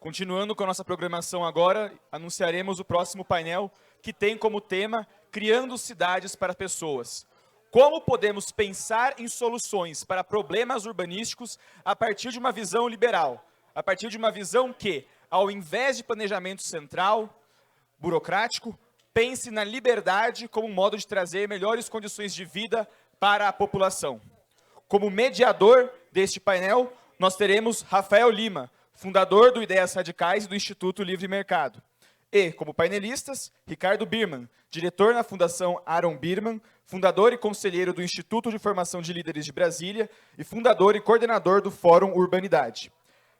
Continuando com a nossa programação agora, anunciaremos o próximo painel, que tem como tema Criando Cidades para Pessoas. Como podemos pensar em soluções para problemas urbanísticos a partir de uma visão liberal? A partir de uma visão que, ao invés de planejamento central, burocrático, pense na liberdade como um modo de trazer melhores condições de vida para a população. Como mediador deste painel, nós teremos Rafael Lima, fundador do Ideias Radicais e do Instituto Livre Mercado. E, como painelistas, Ricardo Birman, diretor na Fundação Aaron Birman, fundador e conselheiro do Instituto de Formação de Líderes de Brasília e fundador e coordenador do Fórum Urbanidade.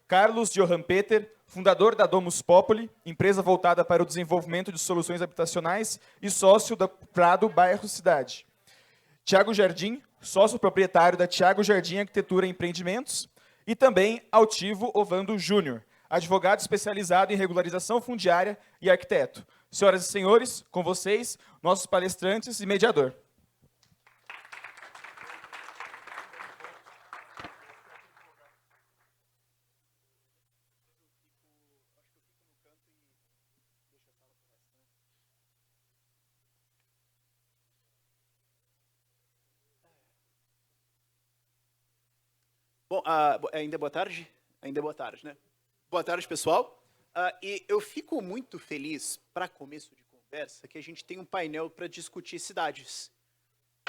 Carlos Johan Peter, fundador da Domus Populi, empresa voltada para o desenvolvimento de soluções habitacionais e sócio da Prado Bairro Cidade. Tiago Jardim, sócio proprietário da Tiago Jardim Arquitetura e Empreendimentos, e também Altivo Ovando Júnior, advogado especializado em regularização fundiária e arquiteto. Senhoras e senhores, com vocês, nossos palestrantes e mediador. Bom, ainda é boa tarde? Ainda é boa tarde, né? Boa tarde, pessoal. E eu fico muito feliz, para começo de conversa, que a gente tem um painel para discutir cidades.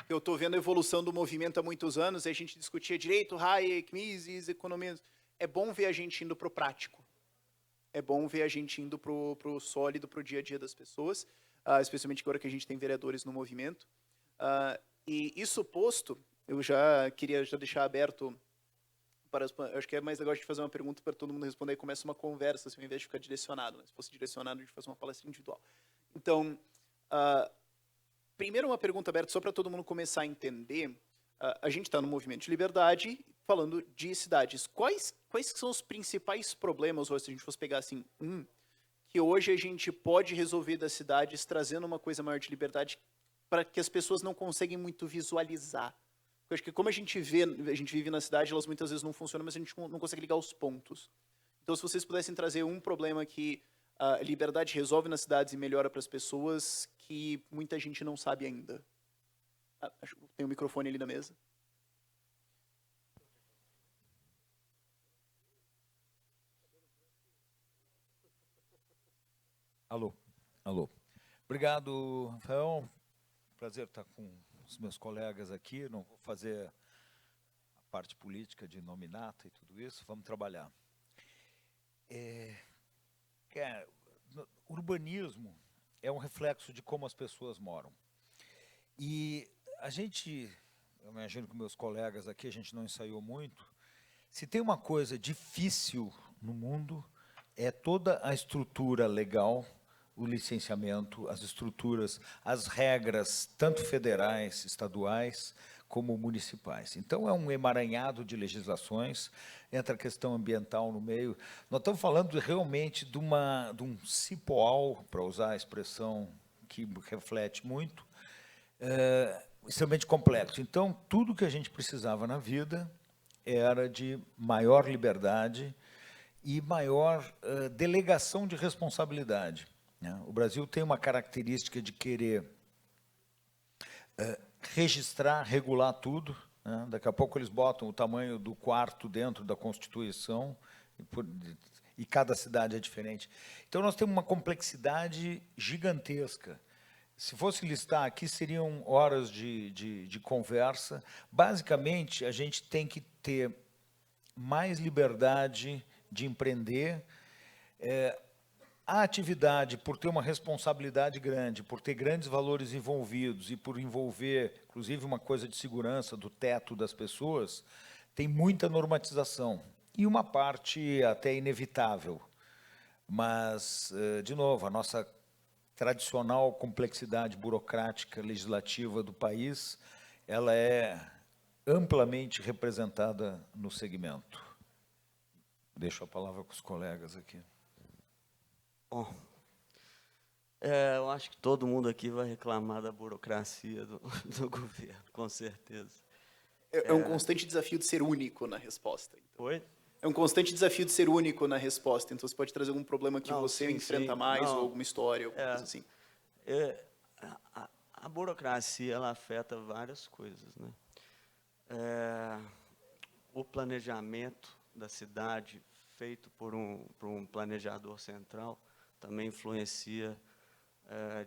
Eu estou vendo a evolução do movimento há muitos anos, e a gente discutia direito, Hayek, Mises, economia. É bom ver a gente indo para o prático. É bom ver a gente indo para o sólido, para o dia a dia das pessoas, especialmente agora que a gente tem vereadores no movimento. E isso posto, eu já queria deixar aberto... acho que é mais legal a gente fazer uma pergunta para todo mundo responder e começa uma conversa, assim, ao invés de ficar direcionado. Né? Se fosse direcionado, a gente faz uma palestra individual. Então, primeiro uma pergunta aberta, só para todo mundo começar a entender. A gente está no movimento de liberdade, falando de cidades. Quais são os principais problemas, ou se a gente fosse pegar assim, que hoje a gente pode resolver das cidades, trazendo uma coisa maior de liberdade, para que as pessoas não conseguem muito visualizar? Eu acho que como a gente vive na cidade, elas muitas vezes não funcionam, mas a gente não consegue ligar os pontos. Então, se vocês pudessem trazer um problema que a liberdade resolve nas cidades e melhora para as pessoas, que muita gente não sabe ainda. Acho que tem um microfone ali na mesa. Alô. Obrigado, Rafael. Prazer estar com os meus colegas aqui. Não vou fazer a parte política de nominata e tudo isso. Vamos trabalhar. Urbanismo é um reflexo de como as pessoas moram. E a gente, eu imagino que meus colegas aqui, a gente não ensaiou muito. Se tem uma coisa difícil no mundo, é toda a estrutura legal, o licenciamento, as estruturas, as regras, tanto federais, estaduais, como municipais. Então, é um emaranhado de legislações, entra a questão ambiental no meio. Nós estamos falando realmente de um cipoal, para usar a expressão que reflete muito, extremamente complexo. Então, tudo que a gente precisava na vida era de maior liberdade e maior delegação de responsabilidade. O Brasil tem uma característica de querer registrar, regular tudo. Daqui a pouco eles botam o tamanho do quarto dentro da Constituição, e cada cidade é diferente. Então, nós temos uma complexidade gigantesca. Se fosse listar aqui, seriam horas de conversa. Basicamente, a gente tem que ter mais liberdade de empreender. A atividade, por ter uma responsabilidade grande, por ter grandes valores envolvidos e por envolver, inclusive, uma coisa de segurança do teto das pessoas, tem muita normatização. E uma parte até inevitável. Mas, de novo, a nossa tradicional complexidade burocrática legislativa do país, ela é amplamente representada no segmento. Deixo a palavra com os colegas aqui. Bom, eu acho que todo mundo aqui vai reclamar da burocracia do governo, com certeza. É um constante desafio de ser único na resposta. Então. Oi? é um constante desafio de ser único na resposta. Então, você pode trazer algum problema que Não, você sim, enfrenta sim. mais, Não, ou alguma história, alguma é. coisa assim. A burocracia, ela afeta várias coisas, né? O planejamento da cidade, feito por um planejador central, também influencia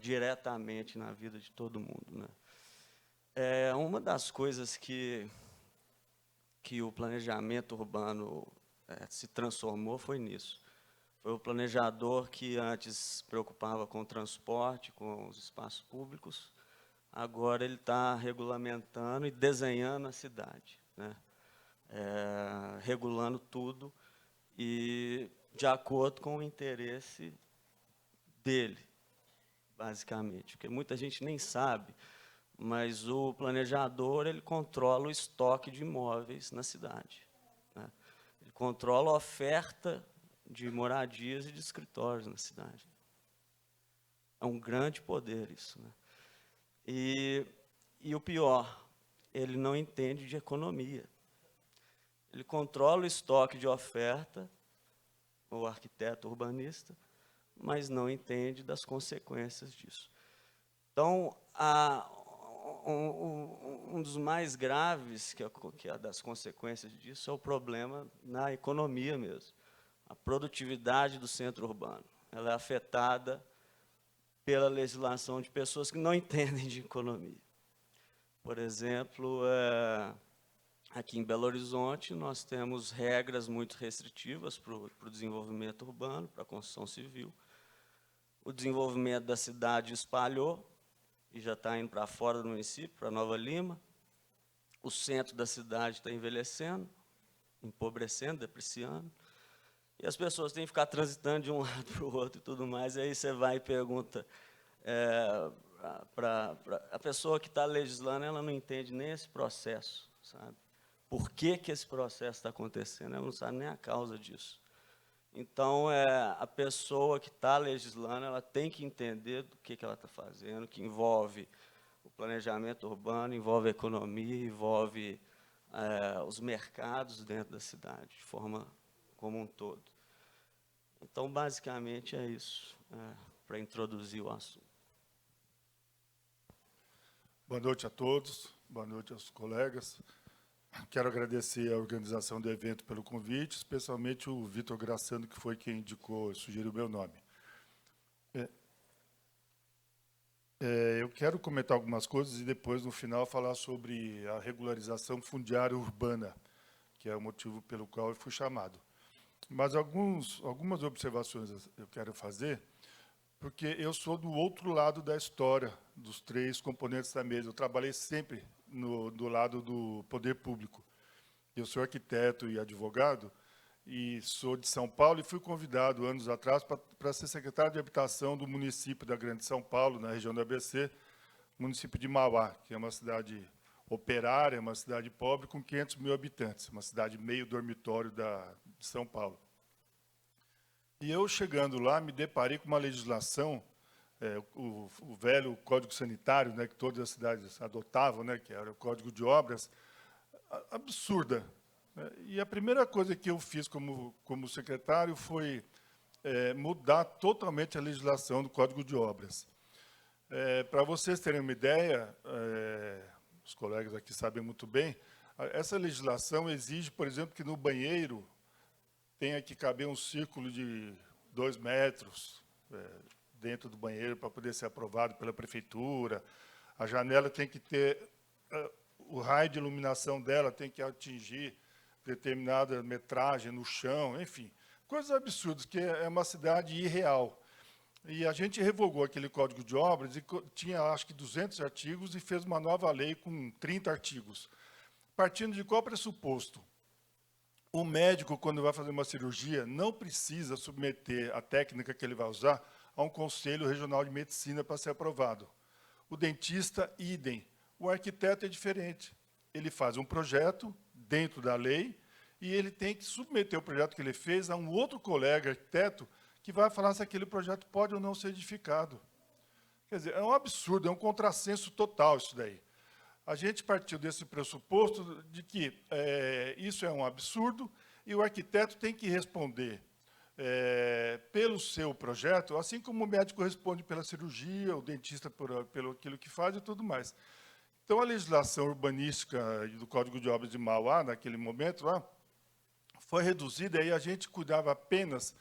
diretamente na vida de todo mundo, né? Uma das coisas que o planejamento urbano se transformou foi nisso. Foi o planejador que antes se preocupava com o transporte, com os espaços públicos, agora ele está regulamentando e desenhando a cidade, né? Regulando tudo e de acordo com o interesse dele, basicamente. Porque muita gente nem sabe, mas o planejador ele controla o estoque de imóveis na cidade, né? Ele controla a oferta de moradias e de escritórios na cidade. É um grande poder isso, né? E o pior, ele não entende de economia. Ele controla o estoque de oferta, o arquiteto urbanista, mas não entende das consequências disso. Então, um dos mais graves que é das consequências disso é o problema na economia mesmo. A produtividade do centro urbano, ela é afetada pela legislação de pessoas que não entendem de economia. Por exemplo, aqui em Belo Horizonte, nós temos regras muito restritivas para o desenvolvimento urbano, para a construção civil. O desenvolvimento da cidade espalhou e já está indo para fora do município, para Nova Lima. O centro da cidade está envelhecendo, empobrecendo, depreciando. E as pessoas têm que ficar transitando de um lado para o outro e tudo mais. E aí você vai e pergunta para a pessoa que está legislando, ela não entende nem esse processo, sabe? Por que esse processo está acontecendo? Ela não sabe nem a causa disso. Então, a pessoa que está legislando, ela tem que entender do que ela está fazendo, que envolve o planejamento urbano, envolve a economia, envolve os mercados dentro da cidade, de forma como um todo. Então, basicamente, é isso, para introduzir o assunto. Boa noite a todos, boa noite aos colegas. Quero agradecer a organização do evento pelo convite, especialmente o Vitor Graçano, que foi quem indicou, sugeriu o meu nome. Eu quero comentar algumas coisas e depois, no final, falar sobre a regularização fundiária urbana, que é o motivo pelo qual eu fui chamado. Mas algumas observações eu quero fazer, porque eu sou do outro lado da história, dos três componentes da mesa. Eu trabalhei sempre do lado do poder público. Eu sou arquiteto e advogado, e sou de São Paulo, e fui convidado, anos atrás, para ser secretário de habitação do município da Grande São Paulo, na região do ABC, município de Mauá, que é uma cidade operária, uma cidade pobre, com 500 mil habitantes, uma cidade meio dormitório de São Paulo. E eu, chegando lá, me deparei com uma legislação, o velho Código Sanitário, né, que todas as cidades adotavam, né, que era o Código de Obras, absurda. E a primeira coisa que eu fiz como secretário foi mudar totalmente a legislação do Código de Obras. Para vocês terem uma ideia, os colegas aqui sabem muito bem, essa legislação exige, por exemplo, que no banheiro tenha que caber um círculo de 2 metros dentro do banheiro para poder ser aprovado pela prefeitura. A janela tem que ter, o raio de iluminação dela tem que atingir determinada metragem no chão, enfim, coisas absurdas, que é uma cidade irreal. E a gente revogou aquele Código de Obras e tinha, acho que, 200 artigos e fez uma nova lei com 30 artigos. Partindo de qual pressuposto? O médico, quando vai fazer uma cirurgia, não precisa submeter a técnica que ele vai usar a um Conselho Regional de Medicina para ser aprovado. O dentista, idem. O arquiteto é diferente. Ele faz um projeto dentro da lei e ele tem que submeter o projeto que ele fez a um outro colega arquiteto que vai falar se aquele projeto pode ou não ser edificado. Quer dizer, é um absurdo, é um contrassenso total isso daí. A gente partiu desse pressuposto de que isso é um absurdo E o arquiteto tem que responder pelo seu projeto, assim como o médico responde pela cirurgia, o dentista pelo aquilo que faz e tudo mais. Então, a legislação urbanística do Código de Obras de Mauá, naquele momento lá, foi reduzida e a gente cuidava apenas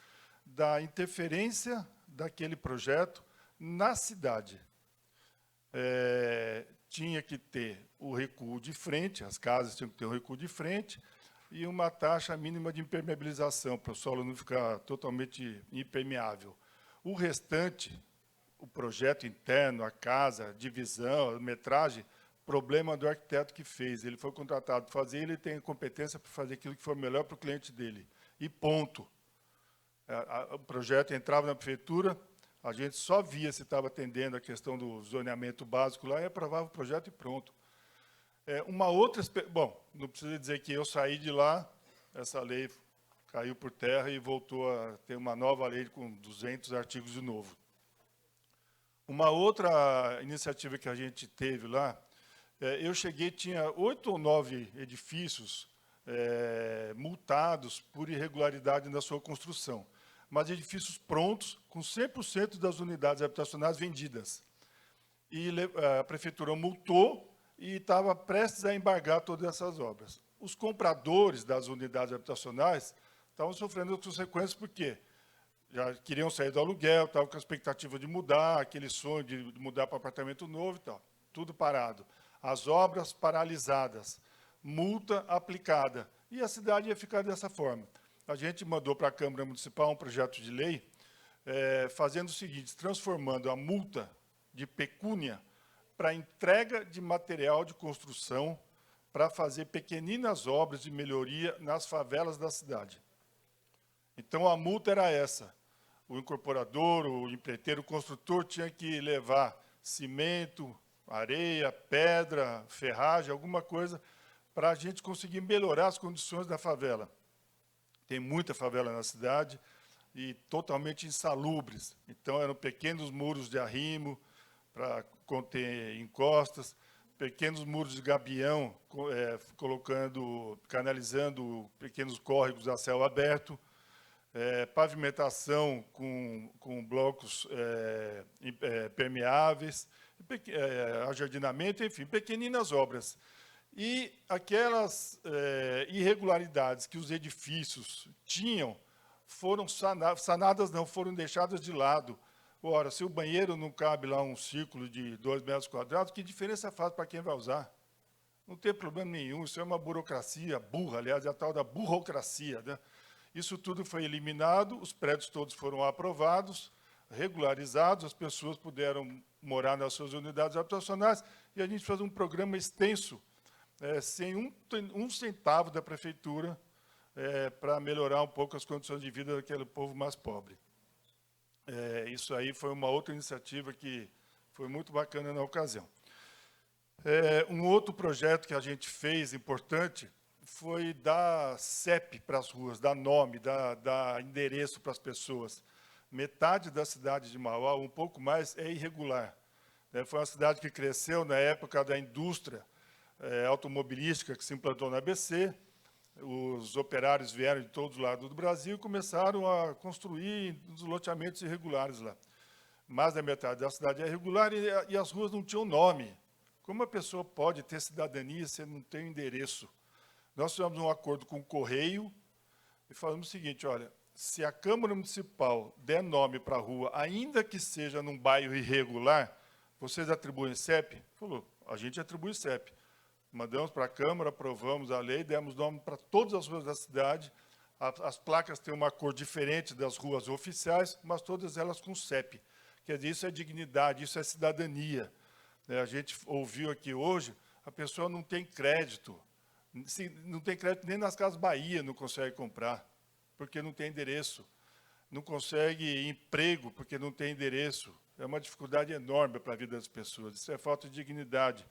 da interferência daquele projeto na cidade. Tinha que ter o recuo de frente, as casas tinham que ter o recuo de frente, e uma taxa mínima de impermeabilização, para o solo não ficar totalmente impermeável. O restante, o projeto interno, a casa, a divisão, a metragem, problema do arquiteto que fez. Ele foi contratado para fazer, ele tem competência para fazer aquilo que for melhor para o cliente dele. E ponto. O projeto entrava na prefeitura, a gente só via se estava atendendo a questão do zoneamento básico lá e aprovava o projeto e pronto. Uma outra... Bom, não precisa dizer que eu saí de lá, essa lei caiu por terra e voltou a ter uma nova lei com 200 artigos de novo. Uma outra iniciativa que a gente teve lá, eu cheguei, tinha 8 ou 9 edifícios multados por irregularidade na sua construção, mas edifícios prontos, com 100% das unidades habitacionais vendidas. E a prefeitura multou e estava prestes a embargar todas essas obras. Os compradores das unidades habitacionais estavam sofrendo as consequências porque já queriam sair do aluguel, estavam com a expectativa de mudar, aquele sonho de mudar para apartamento novo e tal, tudo parado. As obras paralisadas, multa aplicada, e a cidade ia ficar dessa forma. A gente mandou para a Câmara Municipal um projeto de lei fazendo o seguinte, transformando a multa de pecúnia para entrega de material de construção para fazer pequeninas obras de melhoria nas favelas da cidade. Então, a multa era essa. O incorporador, o empreiteiro, o construtor tinha que levar cimento, areia, pedra, ferragem, alguma coisa, para a gente conseguir melhorar as condições da favela. Tem muita favela na cidade e totalmente insalubres. Então, eram pequenos muros de arrimo para conter encostas, pequenos muros de gabião, canalizando pequenos córregos a céu aberto, pavimentação com blocos permeáveis, ajardinamento, enfim, pequeninas obras. E aquelas irregularidades que os edifícios tinham foram sanadas, não, foram deixadas de lado. Ora, se o banheiro não cabe lá um círculo de 2 metros quadrados, que diferença faz para quem vai usar? Não tem problema nenhum, isso é uma burocracia burra, aliás, é a tal da burocracia, né? Isso tudo foi eliminado, os prédios todos foram aprovados, regularizados, as pessoas puderam morar nas suas unidades habitacionais, e a gente fez um programa extenso, sem um centavo da prefeitura, para melhorar um pouco as condições de vida daquele povo mais pobre. Isso aí foi uma outra iniciativa que foi muito bacana na ocasião. Um outro projeto que a gente fez, importante, foi dar CEP para as ruas, dar nome, dar endereço para as pessoas. Metade da cidade de Mauá, um pouco mais, é irregular. Foi uma cidade que cresceu na época da indústria automobilística que se implantou na ABC. Os operários vieram de todos os lados do Brasil e começaram a construir os loteamentos irregulares lá. Mais da metade da cidade é irregular e as ruas não tinham nome. Como a pessoa pode ter cidadania se não tem endereço? Nós fizemos um acordo com o Correio e falamos o seguinte, olha, se a Câmara Municipal der nome para a rua, ainda que seja num bairro irregular, vocês atribuem CEP? Falou, a gente atribui CEP. Mandamos para a Câmara, aprovamos a lei, demos nome para todas as ruas da cidade. As placas têm uma cor diferente das ruas oficiais, mas todas elas com CEP. Quer dizer, isso é dignidade, isso é cidadania. A gente ouviu aqui hoje, a pessoa não tem crédito. Não tem crédito nem nas Casas Bahia, não consegue comprar, porque não tem endereço. Não consegue emprego, porque não tem endereço. É uma dificuldade enorme para a vida das pessoas. Isso é falta de dignidade.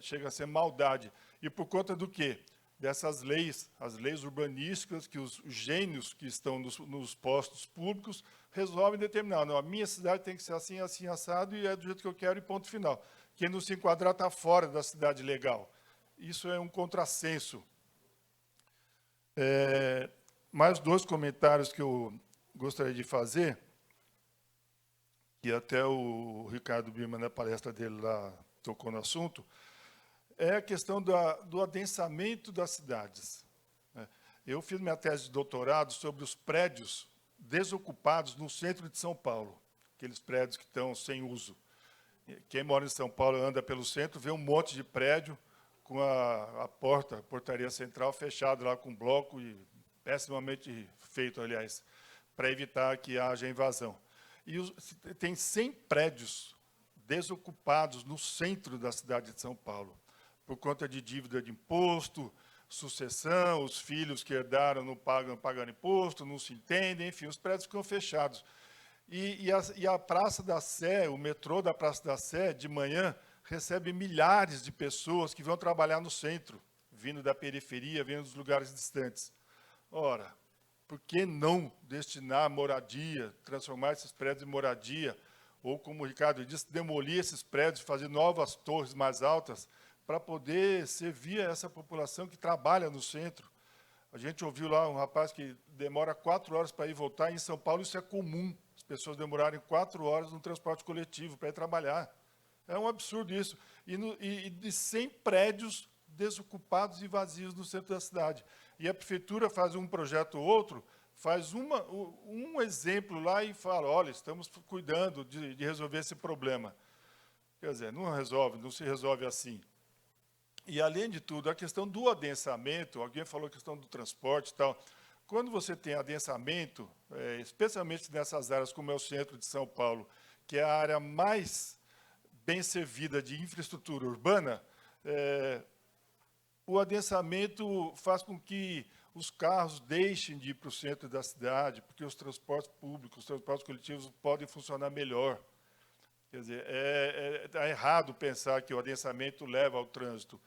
Chega a ser maldade. E por conta do quê? Dessas leis, as leis urbanísticas, que os gênios que estão nos postos públicos resolvem determinar. Não, a minha cidade tem que ser assim, assim, assado, e é do jeito que eu quero, e ponto final. Quem não se enquadrar está fora da cidade legal. Isso é um contrassenso. mais 2 comentários que eu gostaria de fazer, que até o Ricardo Birman, na palestra dele lá, tocou no assunto, é a questão do adensamento das cidades. Eu fiz minha tese de doutorado sobre os prédios desocupados no centro de São Paulo, aqueles prédios que estão sem uso. Quem mora em São Paulo anda pelo centro, vê um monte de prédio com a portaria central fechada lá com bloco, e pessimamente feito, aliás, para evitar que haja invasão. E tem 100 prédios desocupados no centro da cidade de São Paulo, por conta de dívida de imposto, sucessão, os filhos que herdaram não pagam imposto, não se entendem, enfim, os prédios ficam fechados. E a Praça da Sé, o metrô da Praça da Sé, de manhã, recebe milhares de pessoas que vão trabalhar no centro, vindo da periferia, vindo dos lugares distantes. Ora, por que não destinar moradia, transformar esses prédios em moradia, ou, como o Ricardo disse, demolir esses prédios, fazer novas torres mais altas, para poder servir a essa população que trabalha no centro? A gente ouviu lá um rapaz que demora 4 horas para ir e voltar, e em São Paulo isso é comum, as pessoas demorarem 4 horas no transporte coletivo para ir trabalhar. É um absurdo isso. E de 100 prédios desocupados e vazios no centro da cidade. E a prefeitura faz um projeto ou outro, faz um exemplo lá e fala, olha, estamos cuidando de resolver esse problema. Quer dizer, não se resolve assim. E, além de tudo, a questão do adensamento, alguém falou a questão do transporte e tal. Quando você tem adensamento, especialmente nessas áreas como é o centro de São Paulo, que é a área mais bem servida de infraestrutura urbana, o adensamento faz com que os carros deixem de ir para o centro da cidade, porque os transportes públicos, os transportes coletivos podem funcionar melhor. Quer dizer, está errado pensar que o adensamento leva ao trânsito.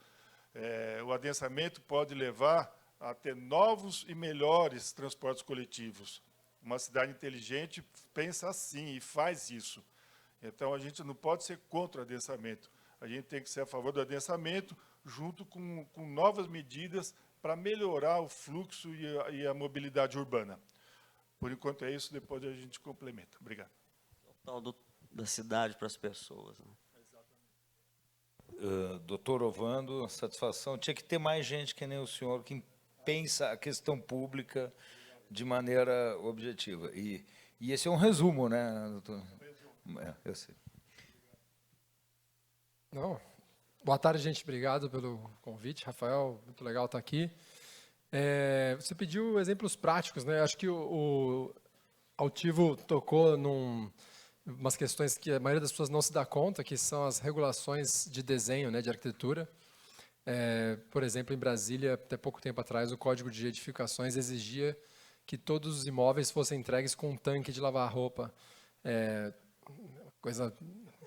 O adensamento pode levar a ter novos e melhores transportes coletivos. Uma cidade inteligente pensa assim e faz isso. Então, a gente não pode ser contra o adensamento. A gente tem que ser a favor do adensamento, junto com novas medidas para melhorar o fluxo e a mobilidade urbana. Por enquanto é isso, depois a gente complementa. Obrigado. O tal da cidade para as pessoas. Né? Doutor Ovando, satisfação. Tinha que ter mais gente que nem o senhor que pensa a questão pública de maneira objetiva. E esse é um resumo, né, doutor? Eu sei. Não. Boa tarde, gente. Obrigado pelo convite. Rafael, muito legal estar aqui. Você pediu exemplos práticos, né? Acho que o Altivo tocou umas questões que a maioria das pessoas não se dá conta, que são as regulações de desenho, né, de arquitetura. Por exemplo, em Brasília, até pouco tempo atrás, o Código de Edificações exigia que todos os imóveis fossem entregues com um tanque de lavar roupa. Coisa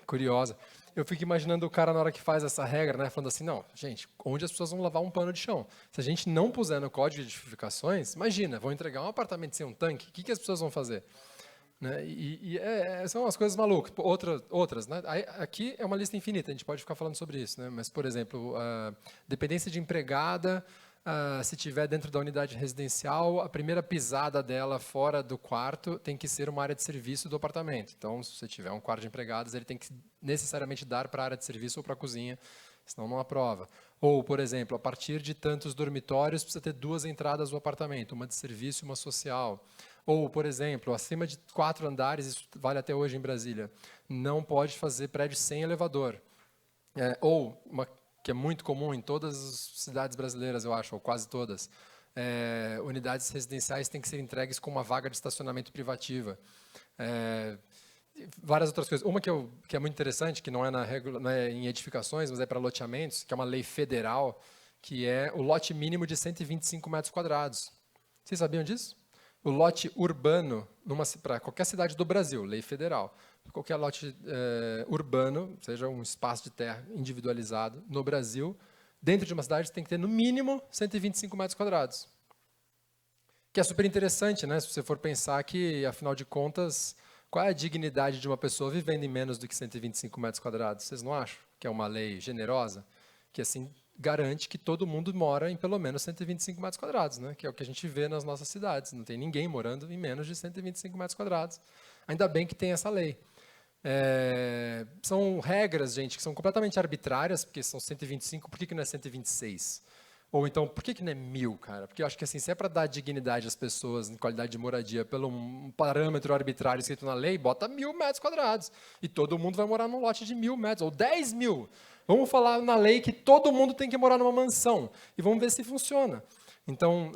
curiosa. Eu fico imaginando o cara na hora que faz essa regra, né, falando assim, não, gente, onde as pessoas vão lavar um pano de chão? Se a gente não puser no Código de Edificações, imagina, vão entregar um apartamento sem um tanque, o que as pessoas vão fazer? Né? São as coisas malucas. Outras, né? Aqui é uma lista infinita, a gente pode ficar falando sobre isso, né? Mas, por exemplo, a dependência de empregada, se tiver dentro da unidade residencial, a primeira pisada dela fora do quarto tem que ser uma área de serviço do apartamento. Então, se você tiver um quarto de empregadas, ele tem que necessariamente dar para a área de serviço ou para a cozinha, senão não aprova. Ou, por exemplo, a partir de tantos dormitórios, precisa ter 2 entradas do apartamento, uma de serviço e uma social. Ou, por exemplo, acima de 4 andares, isso vale até hoje em Brasília, não pode fazer prédio sem elevador. Ou, que é muito comum em todas as cidades brasileiras, eu acho, ou quase todas, unidades residenciais têm que ser entregues com uma vaga de estacionamento privativa. Várias outras coisas. Uma que é muito interessante, que não é em edificações, mas é para loteamentos, que é uma lei federal, que é o lote mínimo de 125 metros quadrados. Vocês sabiam disso? O lote urbano, para qualquer cidade do Brasil, lei federal, qualquer lote urbano, seja um espaço de terra individualizado no Brasil, dentro de uma cidade tem que ter no mínimo 125 metros quadrados. Que é super interessante, né? Se você for pensar que, afinal de contas, qual é a dignidade de uma pessoa vivendo em menos do que 125 metros quadrados? Vocês não acham que é uma lei generosa? Que assim garante que todo mundo mora em pelo menos 125 metros quadrados, né? Que é o que a gente vê nas nossas cidades. Não tem ninguém morando em menos de 125 metros quadrados. Ainda bem que tem essa lei. São regras, gente, que são completamente arbitrárias, porque são 125, por que não é 126? Ou então, por que não é 1.000, cara? Porque eu acho que assim, se é para dar dignidade às pessoas em qualidade de moradia pelo um parâmetro arbitrário escrito na lei, bota 1.000 metros quadrados. E todo mundo vai morar num lote de 1.000 metros, ou 10.000. Vamos falar na lei que todo mundo tem que morar numa mansão. E vamos ver se funciona. Então,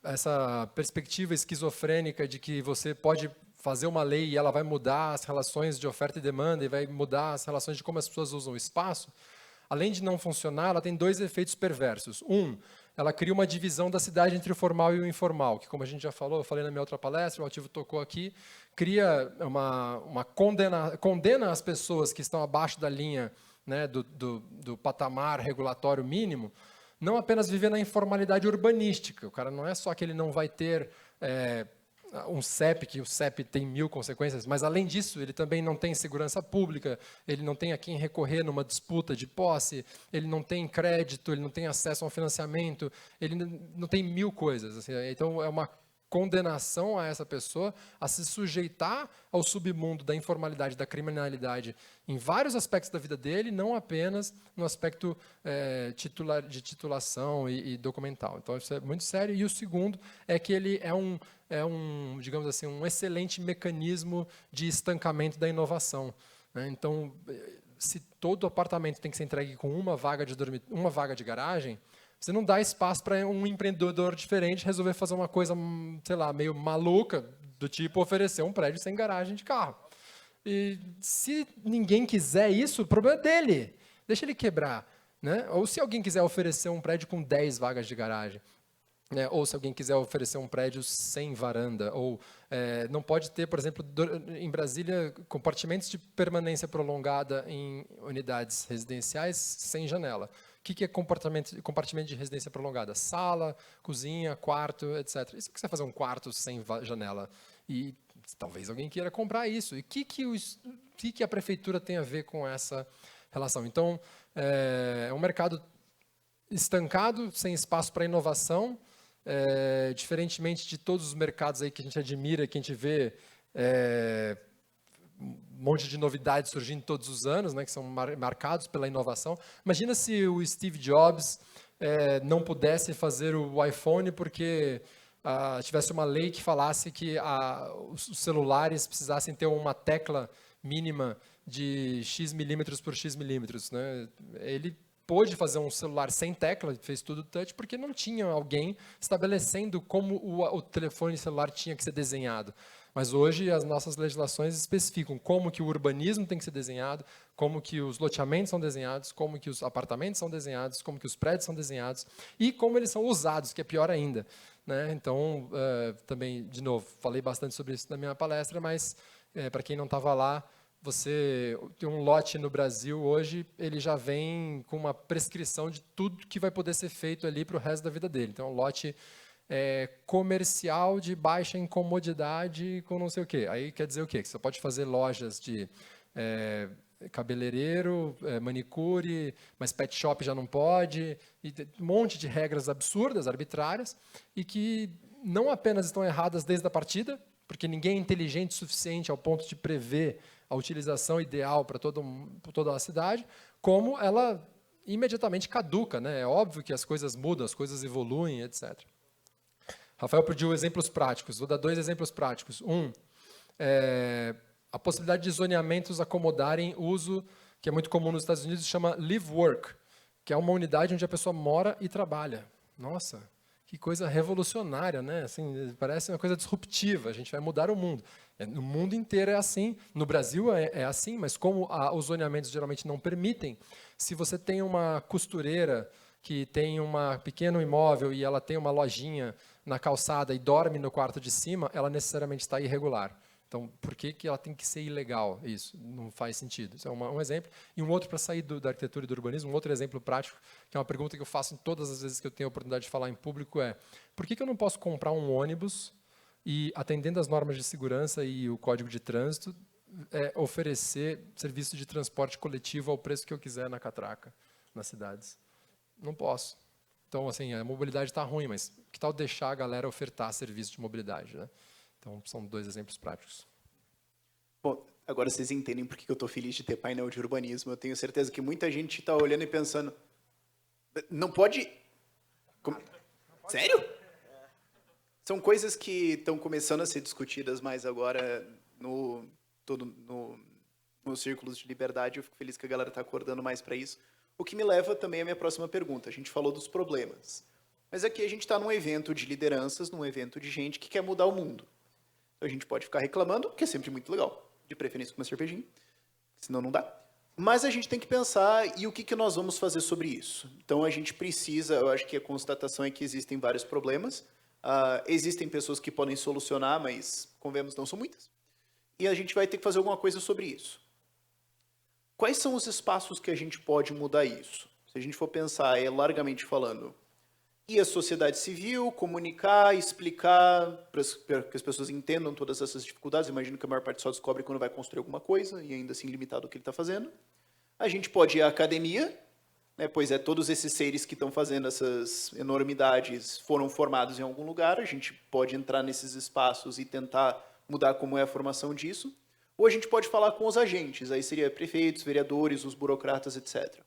essa perspectiva esquizofrênica de que você pode fazer uma lei e ela vai mudar as relações de oferta e demanda e vai mudar as relações de como as pessoas usam o espaço, além de não funcionar, ela tem 2 efeitos perversos. Ela cria uma divisão da cidade entre o formal e o informal, que, como a gente já falou, eu falei na minha outra palestra, o Altivo tocou aqui, cria uma condena as pessoas que estão abaixo da linha, né, do patamar regulatório mínimo, não apenas viver na informalidade urbanística. O cara não é só que ele não vai ter um CEP, que o CEP tem 1000 consequências, mas, além disso, ele também não tem segurança pública, ele não tem a quem recorrer numa disputa de posse, ele não tem crédito, ele não tem acesso a um financiamento, ele não tem 1000 coisas. Assim, então, é uma condenação a essa pessoa a se sujeitar ao submundo da informalidade, da criminalidade, em vários aspectos da vida dele, não apenas no aspecto de titulação e documental. Então, isso é muito sério. E o segundo é que ele digamos assim, um excelente mecanismo de estancamento da inovação, né? Então, se todo apartamento tem que ser entregue com uma vaga de garagem, você não dá espaço para um empreendedor diferente resolver fazer uma coisa, sei lá, meio maluca, do tipo oferecer um prédio sem garagem de carro. E se ninguém quiser isso, o problema é dele. Deixa ele quebrar, né? Ou se alguém quiser oferecer um prédio com 10 vagas de garagem, né? Ou se alguém quiser oferecer um prédio sem varanda, ou não pode ter, por exemplo, em Brasília, compartimentos de permanência prolongada em unidades residenciais sem janela. O que é compartimento de residência prolongada? Sala, cozinha, quarto, etc. E se você quiser fazer um quarto sem janela? E talvez alguém queira comprar isso. E o que a prefeitura tem a ver com essa relação? Então, é um mercado estancado, sem espaço para inovação, diferentemente de todos os mercados aí que a gente admira, que a gente vê um monte de novidades surgindo todos os anos, né, que são marcados pela inovação. Imagina se o Steve Jobs não pudesse fazer o iPhone porque tivesse uma lei que falasse que os celulares precisassem ter uma tecla mínima de X milímetros por X milímetros, né? Ele pôde fazer um celular sem tecla, fez tudo touch, porque não tinha alguém estabelecendo como o telefone celular tinha que ser desenhado. Mas hoje as nossas legislações especificam como que o urbanismo tem que ser desenhado, como que os loteamentos são desenhados, como que os apartamentos são desenhados, como que os prédios são desenhados e como eles são usados, que é pior ainda, né? Então, também, de novo, falei bastante sobre isso na minha palestra, mas para quem não estava lá, você tem um lote no Brasil hoje, ele já vem com uma prescrição de tudo que vai poder ser feito ali para o resto da vida dele. Então, um lote comercial de baixa incomodidade com não sei o quê. Aí quer dizer o quê? Que você pode fazer lojas de cabeleireiro, manicure, mas pet shop já não pode, e um monte de regras absurdas, arbitrárias, e que não apenas estão erradas desde a partida, porque ninguém é inteligente o suficiente ao ponto de prever a utilização ideal para toda a cidade, como ela imediatamente caduca, né? É óbvio que as coisas mudam, as coisas evoluem, etc. Rafael pediu exemplos práticos. Vou dar 2 exemplos práticos. A possibilidade de zoneamentos acomodarem o uso, que é muito comum nos Estados Unidos, chama live work, que é uma unidade onde a pessoa mora e trabalha. Nossa, que coisa revolucionária, né? Assim, parece uma coisa disruptiva, a gente vai mudar o mundo. No mundo inteiro é assim, no Brasil é assim, mas como os zoneamentos geralmente não permitem, se você tem uma costureira que tem um pequeno imóvel e ela tem uma lojinha na calçada e dorme no quarto de cima, ela necessariamente está irregular. Então, por que ela tem que ser ilegal? Isso não faz sentido. Isso é um exemplo. E um outro, para sair da arquitetura e do urbanismo, um outro exemplo prático, que é uma pergunta que eu faço em todas as vezes que eu tenho a oportunidade de falar em público, por que eu não posso comprar um ônibus e, atendendo às normas de segurança e o código de trânsito, oferecer serviço de transporte coletivo ao preço que eu quiser na catraca? nas cidades. Não posso. Então, assim, a mobilidade está ruim, mas que tal deixar a galera ofertar serviço de mobilidade, né? Então, são 2 exemplos práticos. Bom, agora vocês entendem por que eu estou feliz de ter painel de urbanismo. Eu tenho certeza que muita gente está olhando e pensando, não pode... Sério? São coisas que estão começando a ser discutidas mais agora nos círculos de liberdade. Eu fico feliz que a galera está acordando mais para isso. O que me leva também à minha próxima pergunta. A gente falou dos problemas. Mas aqui a gente está num evento de lideranças, num evento de gente que quer mudar o mundo. Então a gente pode ficar reclamando, que é sempre muito legal. De preferência com uma cervejinha, senão não dá. Mas a gente tem que pensar e o que nós vamos fazer sobre isso. Então a gente precisa, eu acho que a constatação é que existem vários problemas. Existem pessoas que podem solucionar, mas, convenhamos, não são muitas. E a gente vai ter que fazer alguma coisa sobre isso. Quais são os espaços que a gente pode mudar isso? Se a gente for pensar, largamente falando, e a sociedade civil, comunicar, explicar, para que as pessoas entendam todas essas dificuldades. Imagino que a maior parte só descobre quando vai construir alguma coisa, e ainda assim limitado ao que ele está fazendo. A gente pode ir à academia, né, pois todos esses seres que estão fazendo essas enormidades foram formados em algum lugar, a gente pode entrar nesses espaços e tentar mudar como é a formação disso. Ou a gente pode falar com os agentes, aí seria prefeitos, vereadores, os burocratas, etc.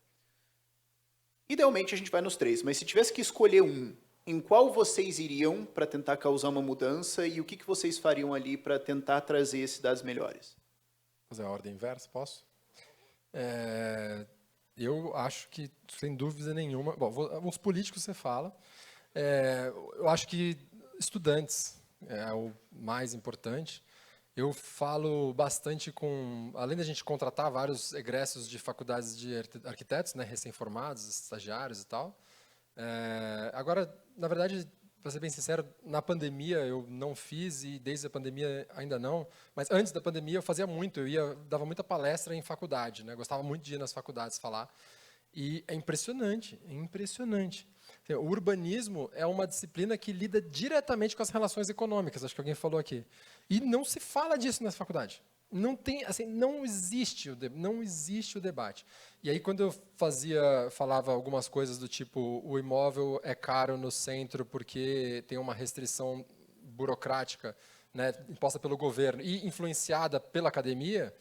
Idealmente a gente vai nos 3, mas se tivesse que escolher um, em qual vocês iriam para tentar causar uma mudança e o que vocês fariam ali para tentar trazer cidades melhores? Fazer a ordem inversa, posso? Eu acho que, sem dúvida nenhuma... Bom, os políticos você fala. Eu acho que estudantes é o mais importante. Eu falo bastante com... Além da gente contratar vários egressos de faculdades de arquitetos, né, recém-formados, estagiários e tal. Agora, na verdade, para ser bem sincero, na pandemia eu não fiz e desde a pandemia ainda não. Mas antes da pandemia eu fazia muito. Dava muita palestra em faculdade, né? Gostava muito de ir nas faculdades falar. E é impressionante, é impressionante. O urbanismo é uma disciplina que lida diretamente com as relações econômicas, acho que alguém falou aqui. E não se fala disso na faculdade. Não tem, assim, não existe o debate. E aí quando eu falava algumas coisas do tipo o imóvel é caro no centro porque tem uma restrição burocrática, né, imposta pelo governo e influenciada pela academia,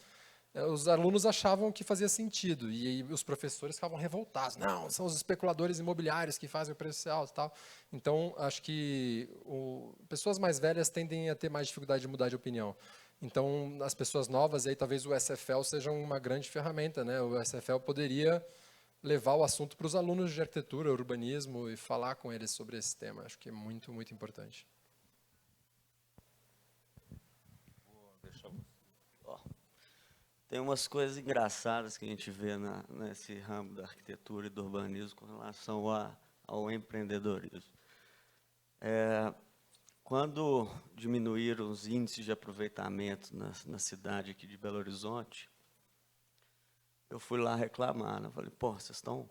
os alunos achavam que fazia sentido, e aí os professores ficavam revoltados. Não, são os especuladores imobiliários que fazem o preço alto e tal. Então, acho que pessoas mais velhas tendem a ter mais dificuldade de mudar de opinião. Então, as pessoas novas, aí talvez o SFL seja uma grande ferramenta, né? O SFL poderia levar o assunto para os alunos de arquitetura, urbanismo, e falar com eles sobre esse tema. Acho que é muito, muito importante. Tem umas coisas engraçadas que a gente vê nesse ramo da arquitetura e do urbanismo com relação ao empreendedorismo. Quando diminuíram os índices de aproveitamento na cidade aqui de Belo Horizonte, eu fui lá reclamar. Né? Falei, pô, vocês estão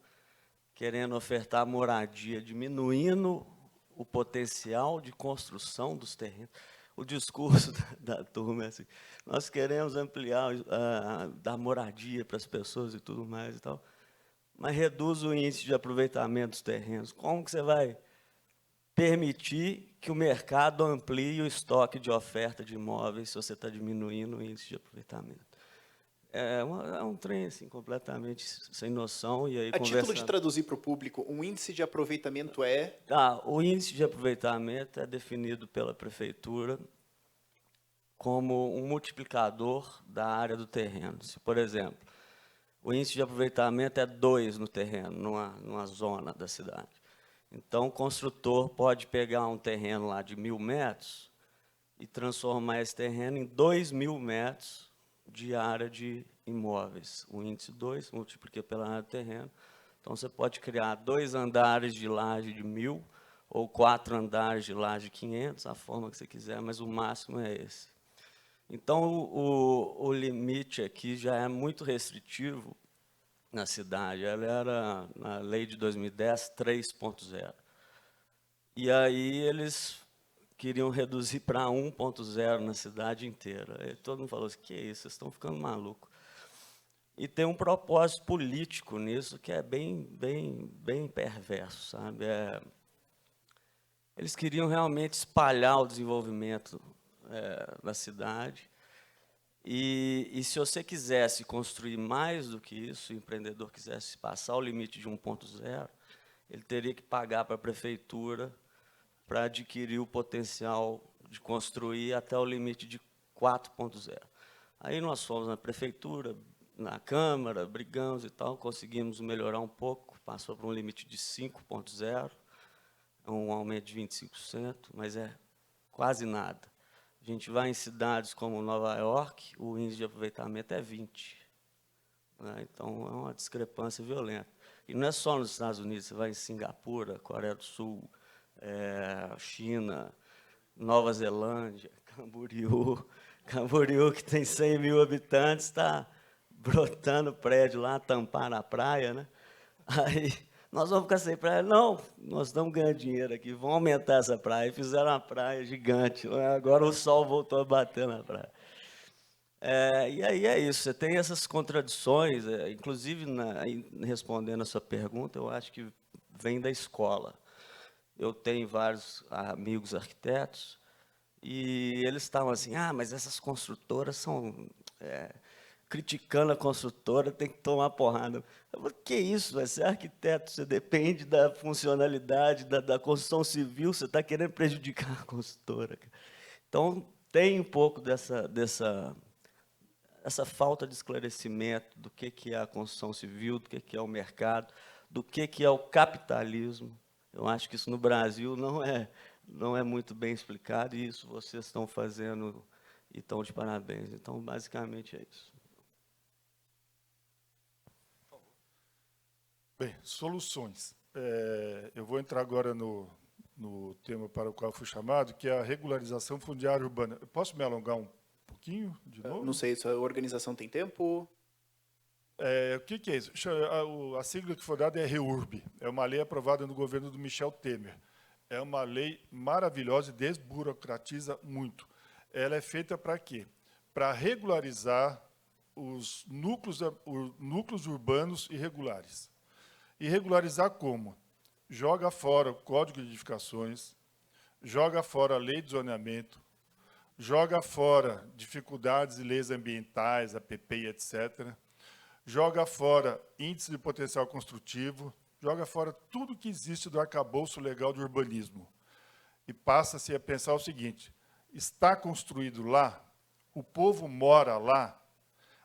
querendo ofertar moradia, diminuindo o potencial de construção dos terrenos. O discurso da turma é assim, nós queremos ampliar, dar moradia para as pessoas e tudo mais e tal, mas reduz o índice de aproveitamento dos terrenos. Como que você vai permitir que o mercado amplie o estoque de oferta de imóveis se você está diminuindo o índice de aproveitamento? É um trem assim, completamente sem noção. E aí, a título de traduzir para o público, um índice de aproveitamento é... O índice de aproveitamento é definido pela prefeitura como um multiplicador da área do terreno. Se, por exemplo, o índice de aproveitamento é 2 no terreno, numa zona da cidade. Então, o construtor pode pegar um terreno lá de 1.000 metros e transformar esse terreno em 2.000 metros de área de imóveis. O índice 2 multiplica pela área do terreno. Então, você pode criar 2 andares de laje de 1.000 ou 4 andares de laje de 500, a forma que você quiser, mas o máximo é esse. Então, o limite aqui já é muito restritivo na cidade. Ela era, na lei de 2010, 3.0. E aí eles queriam reduzir para 1.0 na cidade inteira. E todo mundo falou assim, que isso, vocês estão ficando malucos. E tem um propósito político nisso que é bem perverso, sabe? Eles queriam realmente espalhar o desenvolvimento da cidade. E se você quisesse construir mais do que isso, se o empreendedor quisesse passar o limite de 1.0, ele teria que pagar para a prefeitura para adquirir o potencial de construir até o limite de 4.0. Aí nós fomos na prefeitura, na Câmara, brigamos e tal, conseguimos melhorar um pouco, passou para um limite de 5.0, um aumento de 25%, mas é quase nada. A gente vai em cidades como Nova York, o índice de aproveitamento é 20%. Né? Então, é uma discrepância violenta. E não é só nos Estados Unidos, você vai em Singapura, Coreia do Sul, China, Nova Zelândia, Camboriú, que tem 100 mil habitantes, está brotando prédio lá, tampar a praia, né? Aí, nós vamos ficar sem praia? Não, nós estamos ganhando dinheiro aqui, vamos aumentar essa praia. E fizeram uma praia gigante, agora o sol voltou a bater na praia. E aí é isso, você tem essas contradições, inclusive, respondendo a sua pergunta, eu acho que vem da escola. Eu tenho vários amigos arquitetos, e eles estavam assim, mas essas construtoras são... criticando a construtora, tem que tomar porrada. Eu falei, que isso? Você é arquiteto, você depende da funcionalidade, da construção civil, você está querendo prejudicar a construtora. Então, tem um pouco dessa falta de esclarecimento do que é a construção civil, do que é o mercado, do que é o capitalismo. Eu acho que isso no Brasil não é muito bem explicado, e isso vocês estão fazendo e estão de parabéns. Então, basicamente, é isso. Bem, soluções. Eu vou entrar agora no tema para o qual fui chamado, que é a regularização fundiária urbana. Eu posso me alongar um pouquinho de novo? Não sei, se a organização tem tempo? O que é isso? A sigla que foi dada é REURB. É uma lei aprovada no governo do Michel Temer. É uma lei maravilhosa e desburocratiza muito. Ela é feita para quê? Para regularizar os núcleos urbanos irregulares. E regularizar como? Joga fora o Código de Edificações, joga fora a Lei de Zoneamento, joga fora dificuldades e leis ambientais, APP, etc., joga fora índice de potencial construtivo, joga fora tudo que existe do arcabouço legal de urbanismo. E passa-se a pensar o seguinte, está construído lá, o povo mora lá,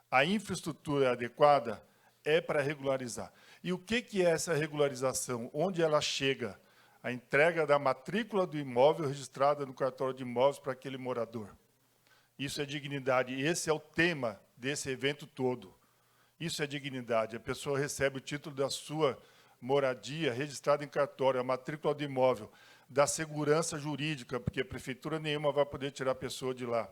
a infraestrutura é adequada, é para regularizar. E o que é essa regularização? Onde ela chega? A entrega da matrícula do imóvel registrada no cartório de imóveis para aquele morador. Isso é dignidade. E esse é o tema desse evento todo. Isso é dignidade. A pessoa recebe o título da sua moradia registrada em cartório, a matrícula do imóvel, da segurança jurídica, porque a prefeitura nenhuma vai poder tirar a pessoa de lá.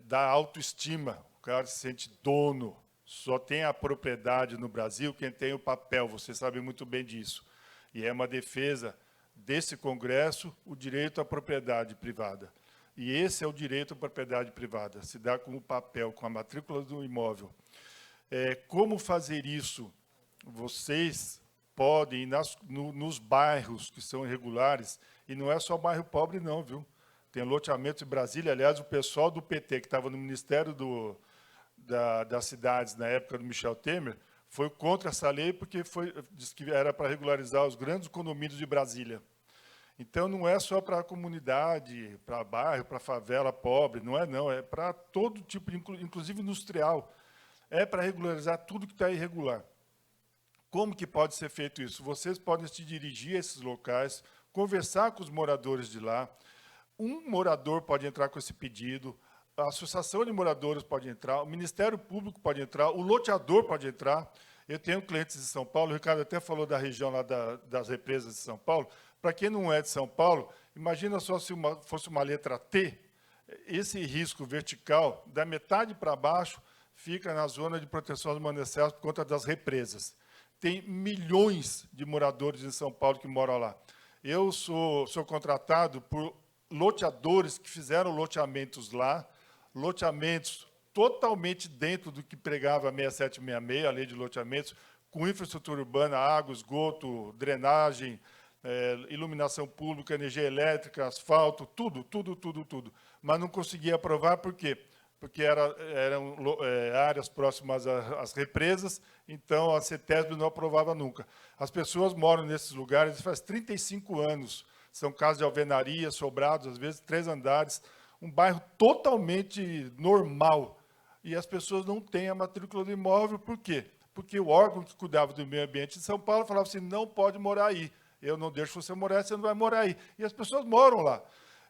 Da autoestima, o cara se sente dono. Só tem a propriedade no Brasil quem tem o papel, você sabe muito bem disso. E é uma defesa desse Congresso o direito à propriedade privada. E esse é o direito à propriedade privada, se dá com o papel, com a matrícula do imóvel. Como fazer isso? Vocês podem, nos bairros que são irregulares, e não é só bairro pobre não, viu? Tem loteamento em Brasília, aliás, o pessoal do PT, que estava no Ministério das Cidades, na época do Michel Temer, foi contra essa lei porque disse que era para regularizar os grandes condomínios de Brasília. Então, não é só para a comunidade, para bairro, para favela pobre, não, é para todo tipo, inclusive industrial. É para regularizar tudo que está irregular. Como que pode ser feito isso? Vocês podem se dirigir a esses locais, conversar com os moradores de lá. Um morador pode entrar com esse pedido, a Associação de Moradores pode entrar, o Ministério Público pode entrar, o loteador pode entrar. Eu tenho clientes de São Paulo, o Ricardo até falou da região lá das represas de São Paulo. Para quem não é de São Paulo, imagina só se fosse uma letra T, esse risco vertical, da metade para baixo, fica na zona de proteção dos manecéus por conta das represas. Tem milhões de moradores em São Paulo que moram lá. Eu sou contratado por loteadores que fizeram loteamentos lá, loteamentos totalmente dentro do que pregava a 6766, a lei de loteamentos, com infraestrutura urbana, água, esgoto, drenagem, iluminação pública, energia elétrica, asfalto, tudo. Mas não conseguia aprovar, por quê? Porque eram áreas próximas às represas, então a CETESB não aprovava nunca. As pessoas moram nesses lugares faz 35 anos, são casas de alvenaria, sobrados, às vezes 3 andares, um bairro totalmente normal. E as pessoas não têm a matrícula do imóvel, por quê? Porque o órgão que cuidava do meio ambiente de São Paulo falava assim, não pode morar aí. Eu não deixo você morar, você não vai morar aí. E as pessoas moram lá.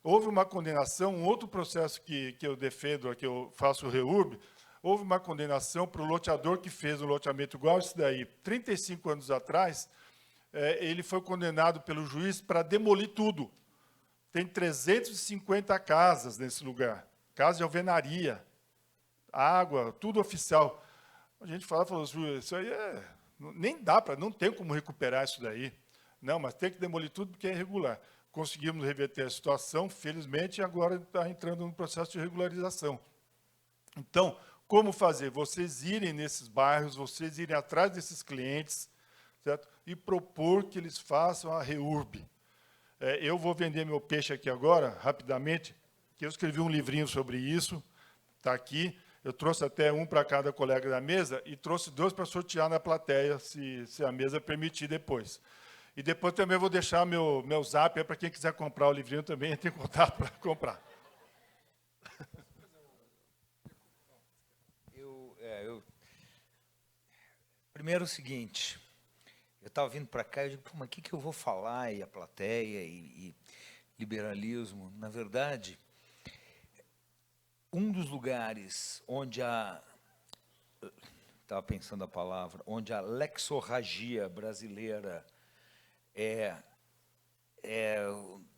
Houve uma condenação, um outro processo que eu defendo, que eu faço o REURB, houve uma condenação para o loteador que fez um loteamento igual a esse daí, 35 anos atrás, ele foi condenado pelo juiz para demolir tudo. Tem 350 casas nesse lugar, casa de alvenaria, água, tudo oficial. A gente falou, isso aí nem dá para, não tem como recuperar isso daí. Não, mas tem que demolir tudo porque é irregular. Conseguimos reverter a situação, felizmente, e agora está entrando no processo de regularização. Então, como fazer? Vocês irem nesses bairros, vocês irem atrás desses clientes, certo? E propor que eles façam a REURB. Eu vou vender meu peixe aqui agora, rapidamente, que eu escrevi um livrinho sobre isso, está aqui. Eu trouxe até um para cada colega da mesa e trouxe 2 para sortear na plateia, se a mesa permitir depois. E depois também vou deixar meu zap para quem quiser comprar o livrinho também, entre em contato para comprar. Primeiro o seguinte, eu estava vindo para cá e eu digo, mas o que eu vou falar? E a plateia, e liberalismo. Na verdade, um dos lugares onde estava pensando a palavra, onde a lexorragia brasileira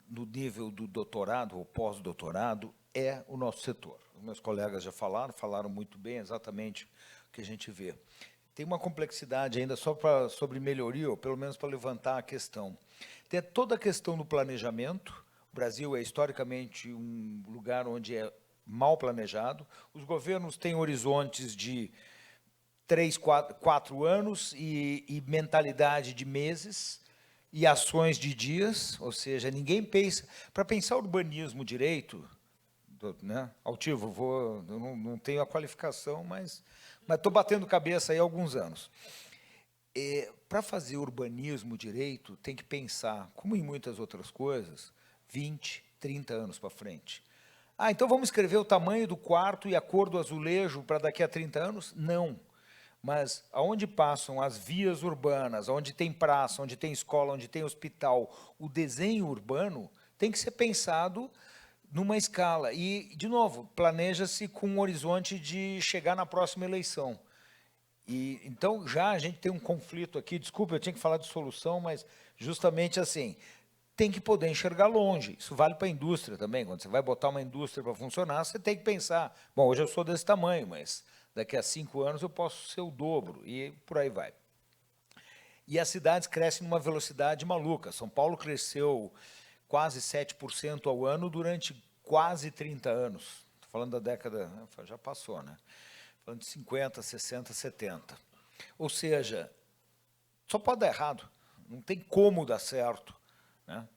no nível do doutorado ou pós-doutorado, é o nosso setor. Os meus colegas já falaram muito bem exatamente o que a gente vê. Tem uma complexidade ainda só sobre melhoria, ou pelo menos para levantar a questão. Tem toda a questão do planejamento. O Brasil é historicamente um lugar onde é mal planejado. Os governos têm horizontes de 3, 4 anos e mentalidade de meses e ações de dias, ou seja, ninguém pensa... Para pensar urbanismo direito, né, altivo, eu não tenho a qualificação, mas estou batendo cabeça aí há alguns anos. Para fazer urbanismo direito, tem que pensar, como em muitas outras coisas, 20, 30 anos para frente. Então vamos escrever o tamanho do quarto e a cor do azulejo para daqui a 30 anos? Não. Mas aonde passam as vias urbanas, onde tem praça, onde tem escola, onde tem hospital, o desenho urbano tem que ser pensado numa escala. E, de novo, planeja-se com um horizonte de chegar na próxima eleição. Então, já a gente tem um conflito aqui, desculpa, eu tinha que falar de solução, mas justamente assim, tem que poder enxergar longe. Isso vale para a indústria também. Quando você vai botar uma indústria para funcionar, você tem que pensar, bom, hoje eu sou desse tamanho, mas daqui a 5 anos eu posso ser o dobro, e por aí vai. E as cidades crescem numa velocidade maluca. São Paulo cresceu quase 7% ao ano durante quase 30 anos. Estou falando da década, já passou, né? Falando de 50, 60, 70. Ou seja, só pode dar errado, não tem como dar certo, né?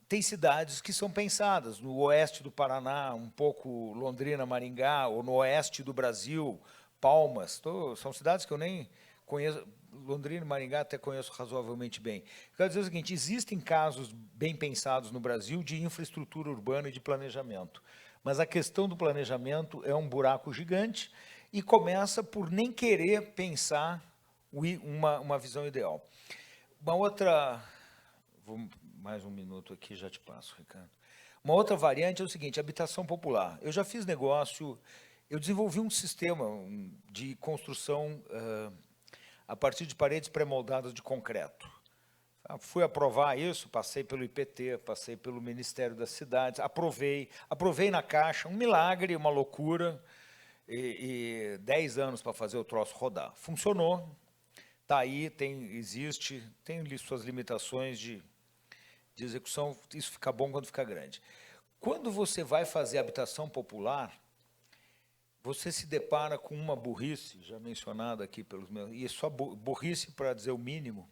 Tem cidades que são pensadas, no oeste do Paraná, um pouco Londrina, Maringá, ou no oeste do Brasil, Palmas, são cidades que eu nem conheço, Londrina e Maringá até conheço razoavelmente bem. Quero dizer o seguinte, existem casos bem pensados no Brasil de infraestrutura urbana e de planejamento, mas a questão do planejamento é um buraco gigante e começa por nem querer pensar uma visão ideal. Uma outra... Mais um minuto aqui, já te passo, Ricardo. Uma outra variante é o seguinte, habitação popular. Eu já fiz negócio, eu desenvolvi um sistema de construção a partir de paredes pré-moldadas de concreto. Fui aprovar isso, passei pelo IPT, passei pelo Ministério das Cidades, aprovei na Caixa, um milagre, uma loucura, e 10 anos para fazer o troço rodar. Funcionou, está aí, existe, tem suas limitações de execução, isso fica bom quando fica grande. Quando você vai fazer habitação popular, você se depara com uma burrice, já mencionada aqui pelos meus, e só burrice para dizer o mínimo.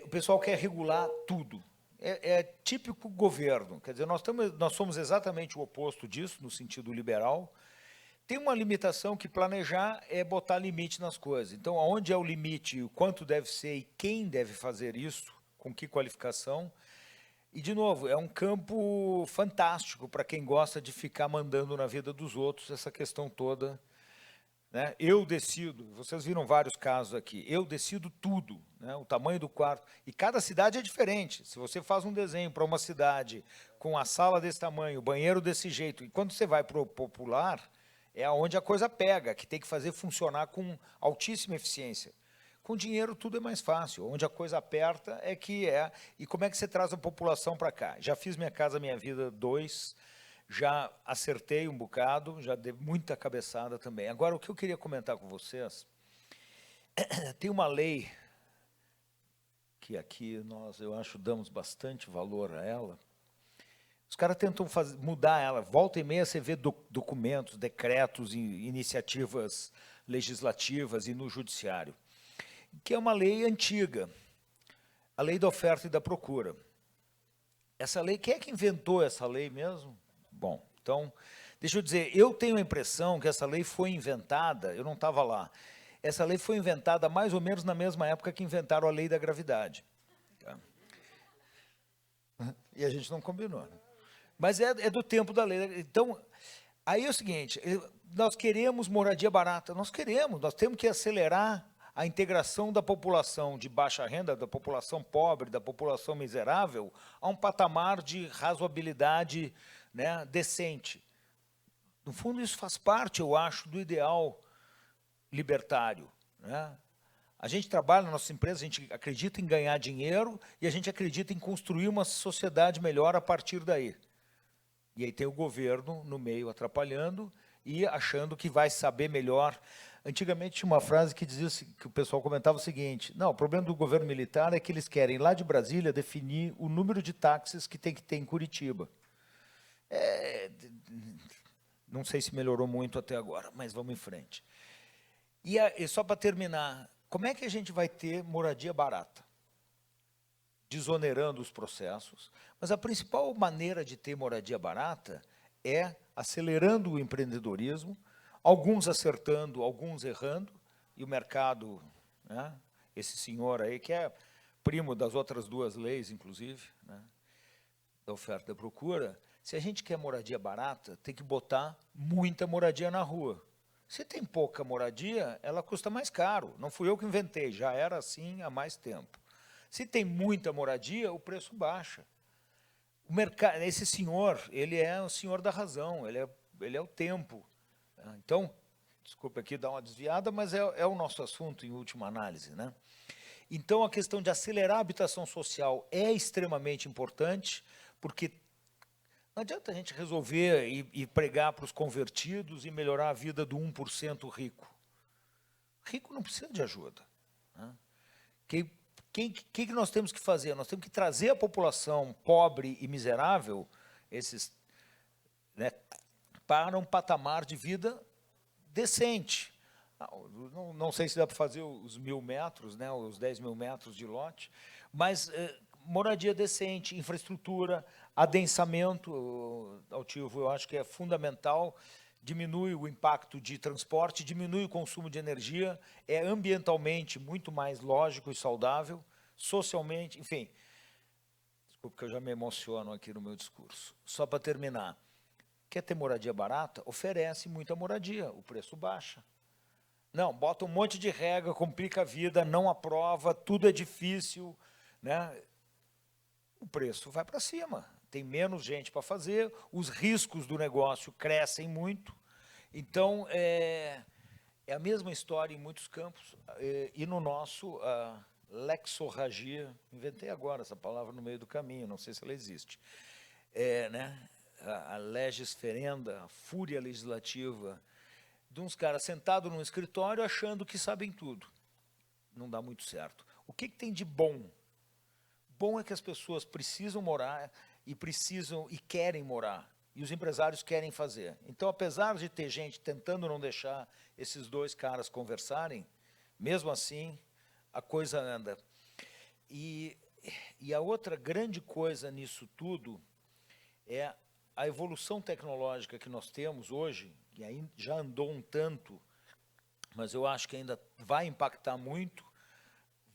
O pessoal quer regular tudo. É típico governo. Quer dizer, nós somos exatamente o oposto disso, no sentido liberal. Tem uma limitação que planejar é botar limite nas coisas. Então, aonde é o limite, o quanto deve ser e quem deve fazer isso, com que qualificação. E, de novo, é um campo fantástico para quem gosta de ficar mandando na vida dos outros essa questão toda. Né? Eu decido, vocês viram vários casos aqui, eu decido tudo, né? O tamanho do quarto. E cada cidade é diferente. Se você faz um desenho para uma cidade com a sala desse tamanho, o banheiro desse jeito, e quando você vai para o popular, é onde a coisa pega, que tem que fazer funcionar com altíssima eficiência. Com dinheiro tudo é mais fácil, onde a coisa aperta é que é. E como é que você traz a população para cá? Já fiz Minha Casa Minha Vida 2, já acertei um bocado, já dei muita cabeçada também. Agora, o que eu queria comentar com vocês, tem uma lei que aqui nós, eu acho, damos bastante valor a ela. Os caras tentam mudar ela. Volta e meia você vê documentos, decretos, iniciativas legislativas e no judiciário, que é uma lei antiga, a lei da oferta e da procura. Essa lei, quem é que inventou essa lei mesmo? Bom, então, deixa eu dizer, eu tenho a impressão que essa lei foi inventada, eu não estava lá, essa lei foi inventada mais ou menos na mesma época que inventaram a lei da gravidade. Tá? E a gente não combinou. Né? Mas é do tempo da lei. Então, aí é o seguinte, nós queremos moradia barata, nós temos que acelerar a integração da população de baixa renda, da população pobre, da população miserável, a um patamar de razoabilidade, né, decente. No fundo, isso faz parte, eu acho, do ideal libertário. Né? A gente trabalha na nossa empresa, a gente acredita em ganhar dinheiro e a gente acredita em construir uma sociedade melhor a partir daí. E aí tem o governo no meio atrapalhando e achando que vai saber melhor. Antigamente tinha uma frase que dizia que o pessoal comentava o seguinte: não, o problema do governo militar é que eles querem, lá de Brasília, definir o número de táxis que tem que ter em Curitiba. Não sei se melhorou muito até agora, mas vamos em frente. E só para terminar, como é que a gente vai ter moradia barata? Desonerando os processos, mas a principal maneira de ter moradia barata é acelerando o empreendedorismo, alguns acertando, alguns errando, e o mercado, né, esse senhor aí, que é primo das outras duas leis, inclusive, né, da oferta e da procura, se a gente quer moradia barata, tem que botar muita moradia na rua. Se tem pouca moradia, ela custa mais caro. Não fui eu que inventei, já era assim há mais tempo. Se tem muita moradia, o preço baixa. O mercado, esse senhor, ele é o senhor da razão, ele é o tempo. Então, desculpa aqui dar uma desviada, mas é o nosso assunto em última análise. Né? Então, a questão de acelerar a habitação social é extremamente importante, porque não adianta a gente resolver e pregar para os convertidos e melhorar a vida do 1% rico. Rico não precisa de ajuda. Né? Que nós temos que fazer? Nós temos que trazer a população pobre e miserável, né, para um patamar de vida decente. Não sei se dá para fazer os 1.000 metros, né, os 10 mil metros de lote, mas moradia decente, infraestrutura, adensamento altivo, eu acho que é fundamental, diminui o impacto de transporte, diminui o consumo de energia, é ambientalmente muito mais lógico e saudável, socialmente, enfim. Desculpa que eu já me emociono aqui no meu discurso. Só para terminar, quer ter moradia barata? Oferece muita moradia, o preço baixa. Não, bota um monte de regra, complica a vida, não aprova, tudo é difícil, né? O preço vai para cima. Tem menos gente para fazer, os riscos do negócio crescem muito. Então, é a mesma história em muitos campos. E no nosso, a lexorragia, inventei agora essa palavra no meio do caminho, não sei se ela existe. Né, a legis ferenda, a fúria legislativa, de uns caras sentados num escritório achando que sabem tudo. Não dá muito certo. O que tem de bom? Bom é que as pessoas precisam morar e querem morar. e os empresários querem fazer. Então, apesar de ter gente tentando não deixar esses dois caras conversarem, mesmo assim, a coisa anda. E a outra grande coisa nisso tudo é a evolução tecnológica que nós temos hoje, que aí já andou um tanto, mas eu acho que ainda vai impactar muito,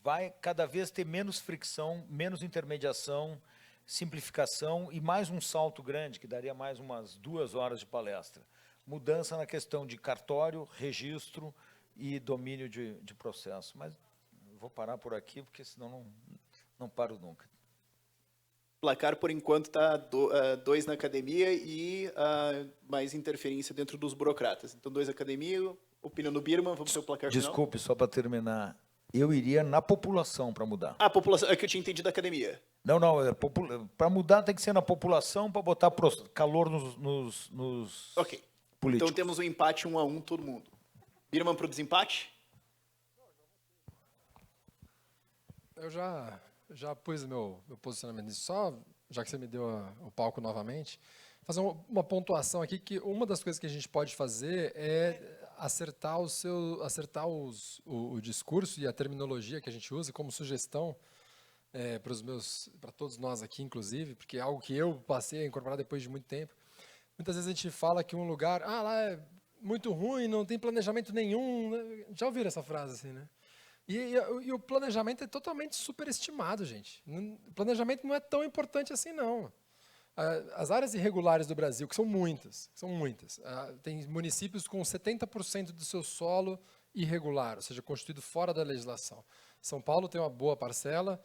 vai cada vez ter menos fricção, menos intermediação, simplificação e mais um salto grande, que daria mais umas 2 horas de palestra. Mudança na questão de cartório, registro e domínio de processo. Mas vou parar por aqui, porque senão não paro nunca. Placar, por enquanto, está 2 na academia e mais interferência dentro dos burocratas. Então, 2 na academia, opinião do Birman, vamos ter o placar final? Desculpe, só para terminar. Eu iria na população para mudar. A população, é que eu tinha entendido da academia. Não, para mudar tem que ser na população, para botar calor nos Ok. políticos. Então, temos um empate 1-1, todo mundo. Birman para o desempate? Eu já pus meu posicionamento nisso, só, já que você me deu o palco novamente, fazer uma pontuação aqui, que uma das coisas que a gente pode fazer é acertar o discurso e a terminologia que a gente usa como sugestão para todos nós aqui, inclusive, porque é algo que eu passei a incorporar depois de muito tempo. Muitas vezes a gente fala que um lugar, lá é muito ruim, não tem planejamento nenhum, né? Já ouviram essa frase assim, né? E o planejamento é totalmente superestimado, gente. O planejamento não é tão importante assim, não. As áreas irregulares do Brasil, que são muitas, tem municípios com 70% do seu solo irregular, ou seja, constituído fora da legislação. São Paulo tem uma boa parcela,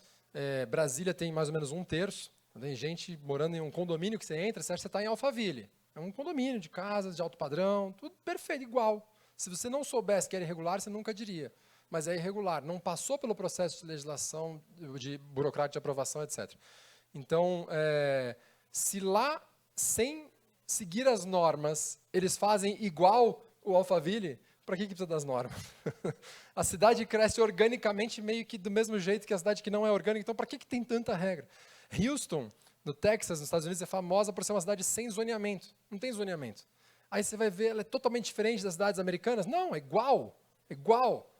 Brasília tem mais ou menos 1/3, tem gente morando em um condomínio que você entra, você acha que você está em Alphaville. É um condomínio de casas, de alto padrão, tudo perfeito, igual. Se você não soubesse que era irregular, você nunca diria. Mas é irregular, não passou pelo processo de legislação, de burocrático de aprovação, etc. Então, se lá, sem seguir as normas, eles fazem igual o Alphaville, para que precisa das normas? A cidade cresce organicamente meio que do mesmo jeito que a cidade que não é orgânica, então para que tem tanta regra? Houston, no Texas, nos Estados Unidos, é famosa por ser uma cidade sem zoneamento. Não tem zoneamento. Aí você vai ver, ela é totalmente diferente das cidades americanas? Não, é igual.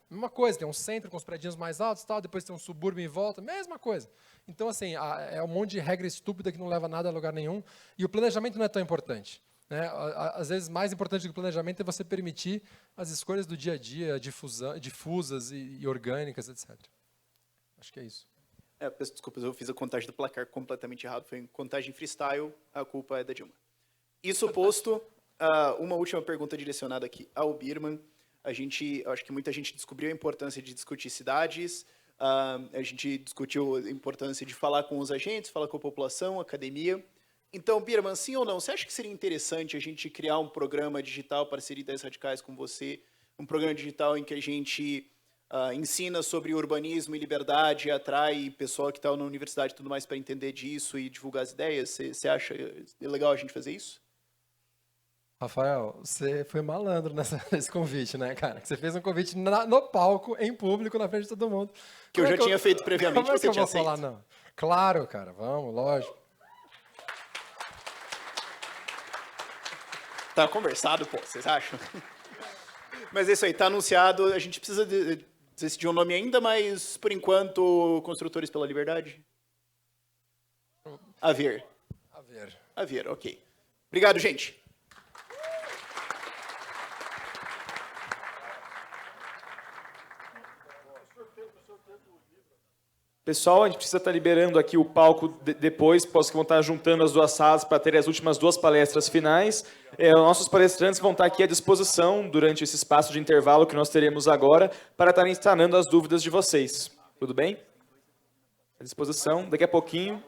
Mesma coisa, tem um centro com os predinhos mais altos, tal, depois tem um subúrbio em volta, mesma coisa. Então, assim, é um monte de regra estúpida que não leva nada a lugar nenhum, e o planejamento não é tão importante. Né? Às vezes, mais importante do que o planejamento é você permitir as escolhas do dia a dia, difusas e orgânicas, etc. Acho que é isso. Peço desculpas, eu fiz a contagem do placar completamente errado, foi em contagem freestyle, a culpa é da Dilma. Isso posto, uma última pergunta direcionada aqui ao Birman. Acho que muita gente descobriu a importância de discutir cidades, a gente discutiu a importância de falar com os agentes, falar com a população, academia. Então, Birman, sim ou não, você acha que seria interessante a gente criar um programa digital, parceria Ideias Radicais com você, um programa digital em que a gente ensina sobre urbanismo e liberdade, atrai pessoal que está na universidade e tudo mais para entender disso e divulgar as ideias? Você acha legal a gente fazer isso? Rafael, você foi malandro nesse convite, né, cara? Você fez um convite no palco, em público, na frente de todo mundo. Que eu já tinha feito previamente. Como é que eu vou falar não? Claro, cara, vamos, lógico. Tá conversado, pô, vocês acham? Mas é isso aí, tá anunciado. A gente precisa decidir um nome ainda, mas, por enquanto, Construtores pela Liberdade? Haver, ok. Obrigado, gente. Pessoal, a gente precisa estar liberando aqui o palco depois, posso que vão estar juntando as 2 salas para ter as últimas 2 palestras finais. Nossos palestrantes vão estar aqui à disposição durante esse espaço de intervalo que nós teremos agora para estarem sanando as dúvidas de vocês. Tudo bem? À disposição, daqui a pouquinho.